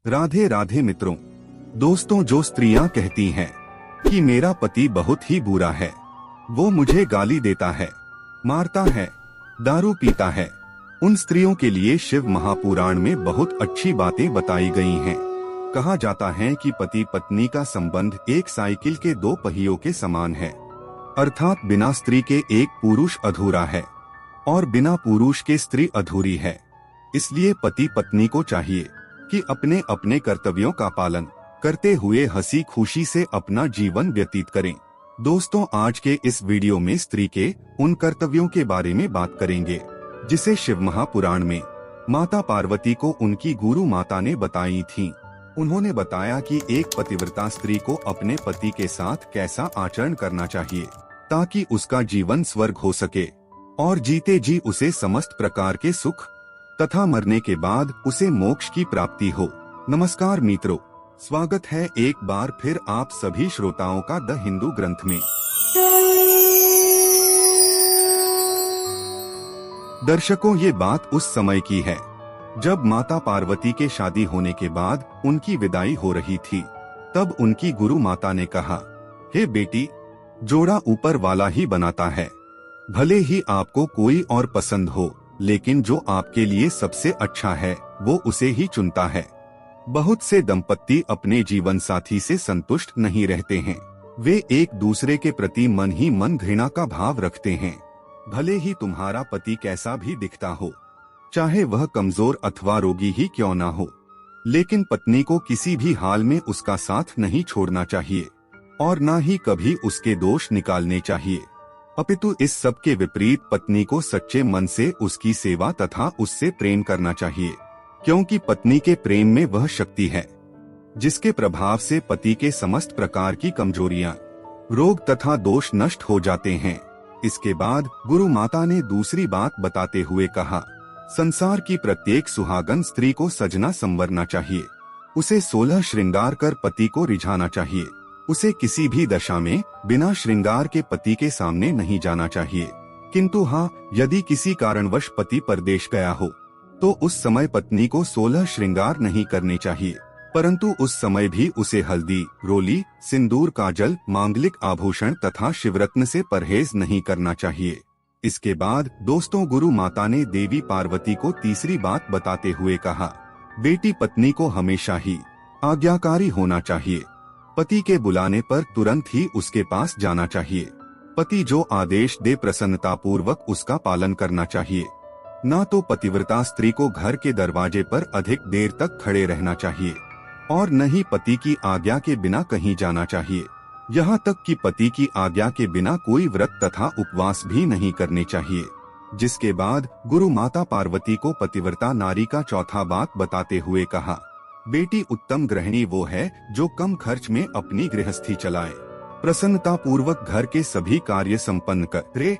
राधे राधे मित्रों। दोस्तों, जो स्त्रियां कहती हैं कि मेरा पति बहुत ही बुरा है, वो मुझे गाली देता है, मारता है, दारू पीता है, उन स्त्रियों के लिए शिव महापुराण में बहुत अच्छी बातें बताई गई हैं। कहा जाता है कि पति पत्नी का संबंध एक साइकिल के दो पहियों के समान है, अर्थात बिना स्त्री के एक पुरुष अधूरा है और बिना पुरुष के स्त्री अधूरी है। इसलिए पति पत्नी को चाहिए कि अपने अपने कर्तव्यों का पालन करते हुए हंसी खुशी से अपना जीवन व्यतीत करें। दोस्तों, आज के इस वीडियो में स्त्री के उन कर्तव्यों के बारे में बात करेंगे जिसे शिव महापुराण में माता पार्वती को उनकी गुरु माता ने बताई थी। उन्होंने बताया कि एक पतिव्रता स्त्री को अपने पति के साथ कैसा आचरण करना चाहिए ताकि उसका जीवन स्वर्ग हो सके और जीते जी उसे समस्त प्रकार के सुख तथा मरने के बाद उसे मोक्ष की प्राप्ति हो। नमस्कार मित्रों, स्वागत है एक बार फिर आप सभी श्रोताओं का द हिंदू ग्रंथ में। दर्शकों, ये बात उस समय की है जब माता पार्वती के शादी होने के बाद उनकी विदाई हो रही थी। तब उनकी गुरु माता ने कहा, हे बेटी, जोड़ा ऊपर वाला ही बनाता है। भले ही आपको कोई और पसंद हो, लेकिन जो आपके लिए सबसे अच्छा है वो उसे ही चुनता है। बहुत से दंपत्ति अपने जीवन साथी से संतुष्ट नहीं रहते हैं। वे एक दूसरे के प्रति मन ही मन घृणा का भाव रखते हैं। भले ही तुम्हारा पति कैसा भी दिखता हो, चाहे वह कमजोर अथवा रोगी ही क्यों ना हो, लेकिन पत्नी को किसी भी हाल में उसका साथ नहीं छोड़ना चाहिए और न ही कभी उसके दोष निकालने चाहिए। अपितु इस सब के विपरीत पत्नी को सच्चे मन से उसकी सेवा तथा उससे प्रेम करना चाहिए, क्योंकि पत्नी के प्रेम में वह शक्ति है जिसके प्रभाव से पति के समस्त प्रकार की कमजोरियां, रोग तथा दोष नष्ट हो जाते हैं। इसके बाद गुरु माता ने दूसरी बात बताते हुए कहा, संसार की प्रत्येक सुहागन स्त्री को सजना संवरना चाहिए। उसे 16 श्रृंगार कर पति को रिझाना चाहिए। उसे किसी भी दशा में बिना श्रृंगार के पति के सामने नहीं जाना चाहिए। किंतु हाँ, यदि किसी कारणवश पति परदेश गया हो तो उस समय पत्नी को 16 श्रृंगार नहीं करने चाहिए, परंतु उस समय भी उसे हल्दी, रोली, सिंदूर, काजल, मांगलिक आभूषण तथा शिवरत्न से परहेज नहीं करना चाहिए। इसके बाद दोस्तों, गुरु माता ने देवी पार्वती को तीसरी बात बताते हुए कहा, बेटी, पत्नी को हमेशा ही आज्ञाकारी होना चाहिए। पति के बुलाने पर तुरंत ही उसके पास जाना चाहिए। पति जो आदेश दे प्रसन्नता पूर्वक उसका पालन करना चाहिए। न तो पतिव्रता स्त्री को घर के दरवाजे पर अधिक देर तक खड़े रहना चाहिए और न ही पति की आज्ञा के बिना कहीं जाना चाहिए। यहाँ तक कि पति की आज्ञा के बिना कोई व्रत तथा उपवास भी नहीं करने चाहिए। जिसके बाद गुरु माता पार्वती को पतिव्रता नारी का चौथा बात बताते हुए कहा, बेटी, उत्तम गृहिणी वो है जो कम खर्च में अपनी गृहस्थी चलाए, प्रसन्नता पूर्वक घर के सभी कार्य संपन्न करे,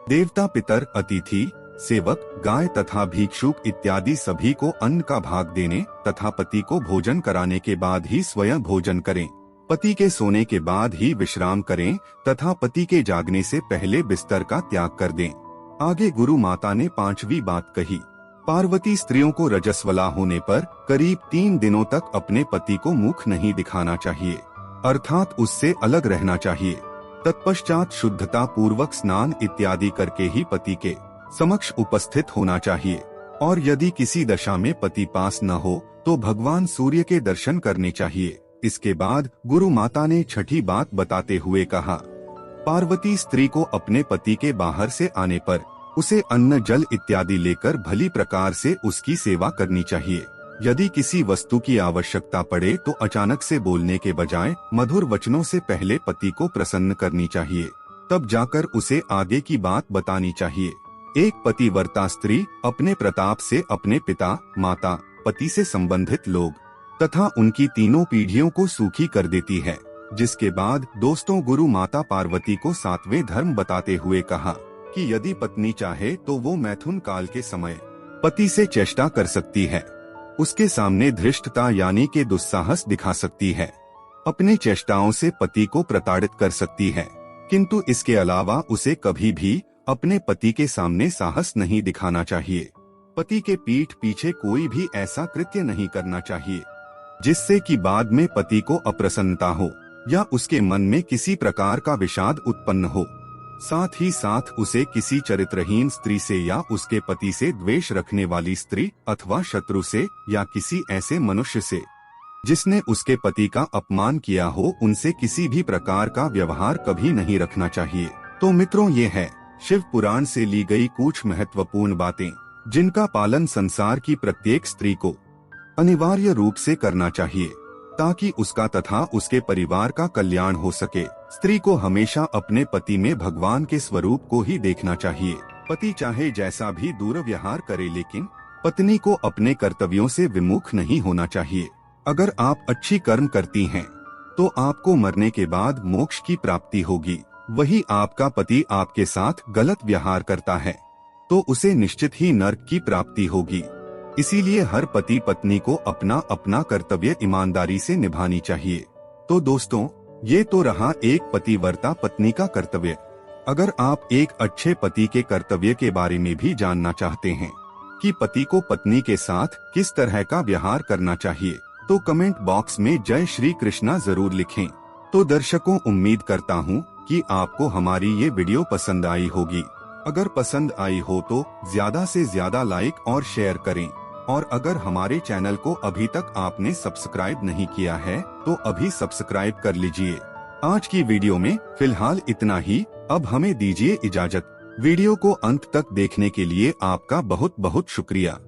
देवता, पितर, अतिथि, सेवक, गाय तथा भिक्षुक इत्यादि सभी को अन्न का भाग देने तथा पति को भोजन कराने के बाद ही स्वयं भोजन करें, पति के सोने के बाद ही विश्राम करें तथा पति के जागने से पहले बिस्तर का त्याग कर दें। आगे गुरु माता ने पांचवी बात कही, पार्वती स्त्रियों को रजस्वला होने पर करीब 3 दिनों तक अपने पति को मुख नहीं दिखाना चाहिए, अर्थात उससे अलग रहना चाहिए। तत्पश्चात शुद्धता पूर्वक स्नान इत्यादि करके ही पति के समक्ष उपस्थित होना चाहिए और यदि किसी दशा में पति पास न हो तो भगवान सूर्य के दर्शन करने चाहिए। इसके बाद गुरु माता ने छठी बात बताते हुए कहा, पार्वती स्त्री को अपने पति के बाहर से आने पर उसे अन्न, जल इत्यादि लेकर भली प्रकार से उसकी सेवा करनी चाहिए। यदि किसी वस्तु की आवश्यकता पड़े तो अचानक से बोलने के बजाय मधुर वचनों से पहले पति को प्रसन्न करनी चाहिए, तब जाकर उसे आगे की बात बतानी चाहिए। एक पतिव्रता स्त्री अपने प्रताप से अपने पिता, माता, पति से संबंधित लोग तथा उनकी तीनों पीढ़ियों को सुखी कर देती है। जिसके बाद दोस्तों, गुरु माता पार्वती को 7वें धर्म बताते हुए कहा कि यदि पत्नी चाहे तो वो मैथुन काल के समय पति से चेष्टा कर सकती है, उसके सामने धृष्टता यानी के दुस्साहस दिखा सकती है, अपने चेष्टाओं से पति को प्रताड़ित कर सकती है, किंतु इसके अलावा उसे कभी भी अपने पति के सामने साहस नहीं दिखाना चाहिए। पति के पीठ पीछे कोई भी ऐसा कृत्य नहीं करना चाहिए जिससे कि बाद में पति को अप्रसन्नता हो या उसके मन में किसी प्रकार का विषाद उत्पन्न हो। साथ ही साथ उसे किसी चरित्रहीन स्त्री से या उसके पति से द्वेष रखने वाली स्त्री अथवा शत्रु से या किसी ऐसे मनुष्य से जिसने उसके पति का अपमान किया हो, उनसे किसी भी प्रकार का व्यवहार कभी नहीं रखना चाहिए। तो मित्रों, ये है शिव पुराण से ली गई कुछ महत्वपूर्ण बातें जिनका पालन संसार की प्रत्येक स्त्री को अनिवार्य रूप से करना चाहिए ताकि उसका तथा उसके परिवार का कल्याण हो सके। स्त्री को हमेशा अपने पति में भगवान के स्वरूप को ही देखना चाहिए। पति चाहे जैसा भी दुर्व्यवहार करे, लेकिन पत्नी को अपने कर्तव्यों से विमुख नहीं होना चाहिए। अगर आप अच्छी कर्म करती हैं, तो आपको मरने के बाद मोक्ष की प्राप्ति होगी। वही आपका पति आपके साथ गलत व्यवहार करता है तो उसे निश्चित ही नरक की प्राप्ति होगी। इसीलिए हर पति पत्नी को अपना अपना कर्तव्य ईमानदारी से निभानी चाहिए। तो दोस्तों, ये तो रहा एक पतिव्रता पत्नी का कर्तव्य। अगर आप एक अच्छे पति के कर्तव्य के बारे में भी जानना चाहते हैं कि पति को पत्नी के साथ किस तरह का व्यवहार करना चाहिए, तो कमेंट बॉक्स में जय श्री कृष्णा जरूर लिखें। तो दर्शकों, उम्मीद करता हूँ कि आपको हमारी ये वीडियो पसंद आई होगी। अगर पसंद आई हो तो ज्यादा से ज्यादा लाइक और शेयर करें। और अगर हमारे चैनल को अभी तक आपने सब्सक्राइब नहीं किया है तो अभी सब्सक्राइब कर लीजिए। आज की वीडियो में फिलहाल इतना ही। अब हमें दीजिए इजाजत। वीडियो को अंत तक देखने के लिए आपका बहुत बहुत शुक्रिया।